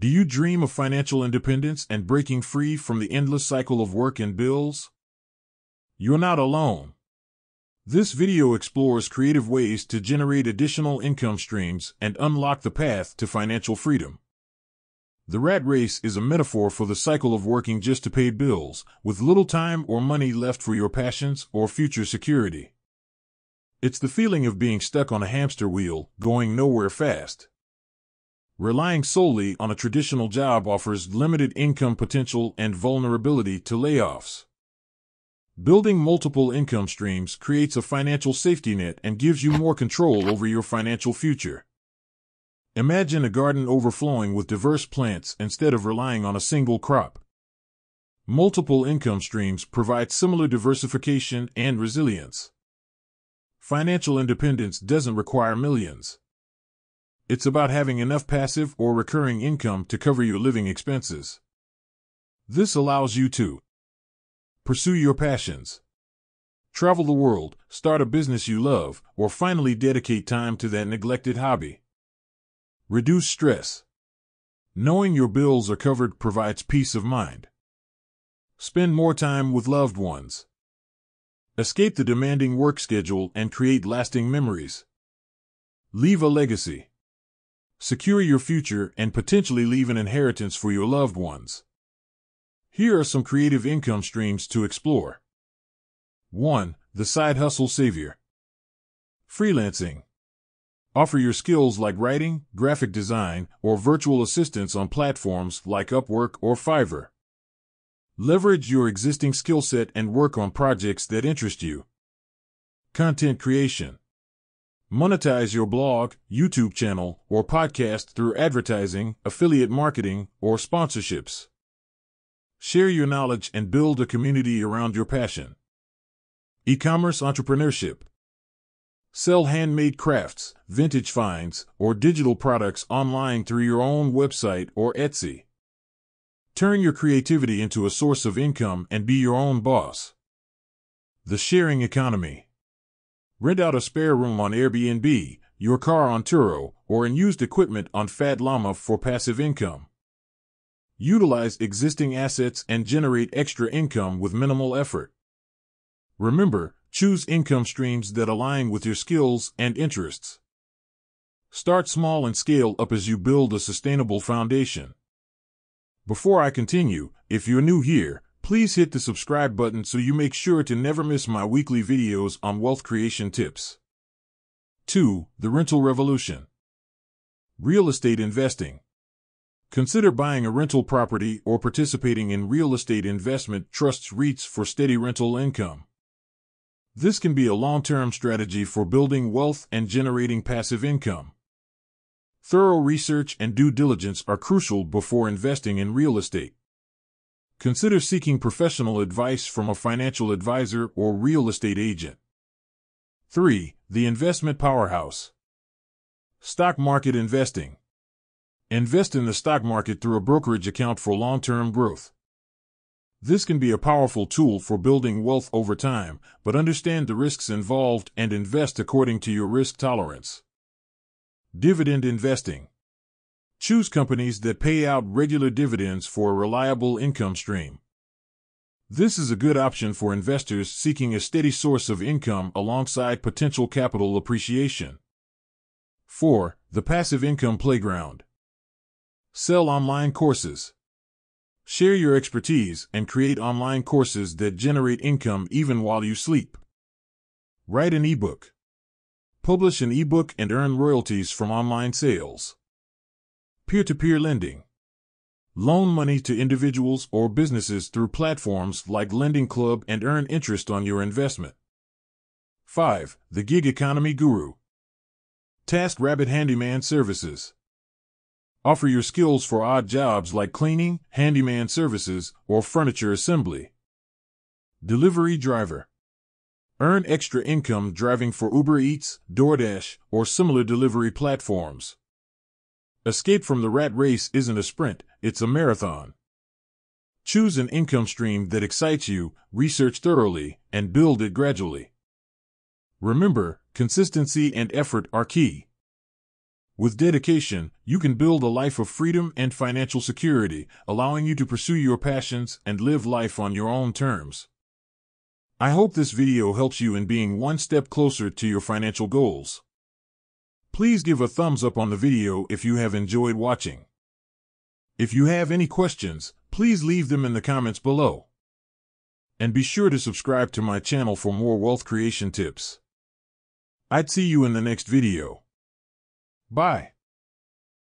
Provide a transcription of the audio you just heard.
Do you dream of financial independence and breaking free from the endless cycle of work and bills? You're not alone. This video explores creative ways to generate additional income streams and unlock the path to financial freedom. The rat race is a metaphor for the cycle of working just to pay bills, with little time or money left for your passions or future security. It's the feeling of being stuck on a hamster wheel, going nowhere fast. Relying solely on a traditional job offers limited income potential and vulnerability to layoffs. Building multiple income streams creates a financial safety net and gives you more control over your financial future. Imagine a garden overflowing with diverse plants instead of relying on a single crop. Multiple income streams provide similar diversification and resilience. Financial independence doesn't require millions. It's about having enough passive or recurring income to cover your living expenses. This allows you to pursue your passions, travel the world, start a business you love, or finally dedicate time to that neglected hobby. Reduce stress. Knowing your bills are covered provides peace of mind. Spend more time with loved ones. Escape the demanding work schedule and create lasting memories. Leave a legacy. Secure your future and potentially leave an inheritance for your loved ones. Here are some creative income streams to explore. 1. The side hustle savior. Freelancing. Offer your skills like writing, graphic design, or virtual assistants on platforms like Upwork or Fiverr. Leverage your existing skill set and work on projects that interest you. Content creation. Monetize your blog, YouTube channel, or podcast through advertising, affiliate marketing, or sponsorships. Share your knowledge and build a community around your passion. E-commerce entrepreneurship. Sell handmade crafts, vintage finds, or digital products online through your own website or Etsy. Turn your creativity into a source of income and be your own boss. The sharing economy. Rent out a spare room on Airbnb, your car on Turo, or unused equipment on Fat Llama for passive income. Utilize existing assets and generate extra income with minimal effort. Remember, choose income streams that align with your skills and interests. Start small and scale up as you build a sustainable foundation. Before I continue, if you're new here, please hit the subscribe button so you make sure to never miss my weekly videos on wealth creation tips. 2. The rental revolution. Real estate investing. Consider buying a rental property or participating in real estate investment trusts REITs for steady rental income. This can be a long-term strategy for building wealth and generating passive income. Thorough research and due diligence are crucial before investing in real estate. Consider seeking professional advice from a financial advisor or real estate agent. 3. The investment powerhouse. Stock market investing. Invest in the stock market through a brokerage account for long-term growth. This can be a powerful tool for building wealth over time, but understand the risks involved and invest according to your risk tolerance. Dividend investing. Choose companies that pay out regular dividends for a reliable income stream. This is a good option for investors seeking a steady source of income alongside potential capital appreciation. 4. The passive income playground. Sell online courses. Share your expertise and create online courses that generate income even while you sleep. Write an ebook. Publish an ebook and earn royalties from online sales. Peer-to-peer lending. Loan money to individuals or businesses through platforms like Lending Club and earn interest on your investment. 5. The gig economy guru. TaskRabbit handyman services. Offer your skills for odd jobs like cleaning, handyman services, or furniture assembly. Delivery driver. Earn extra income driving for Uber Eats, DoorDash, or similar delivery platforms. Escape from the rat race isn't a sprint, it's a marathon. Choose an income stream that excites you, research thoroughly, and build it gradually. Remember, consistency and effort are key. With dedication, you can build a life of freedom and financial security, allowing you to pursue your passions and live life on your own terms. I hope this video helps you in being one step closer to your financial goals. Please give a thumbs up on the video if you have enjoyed watching. If you have any questions, please leave them in the comments below. And be sure to subscribe to my channel for more wealth creation tips. I'd see you in the next video. Bye.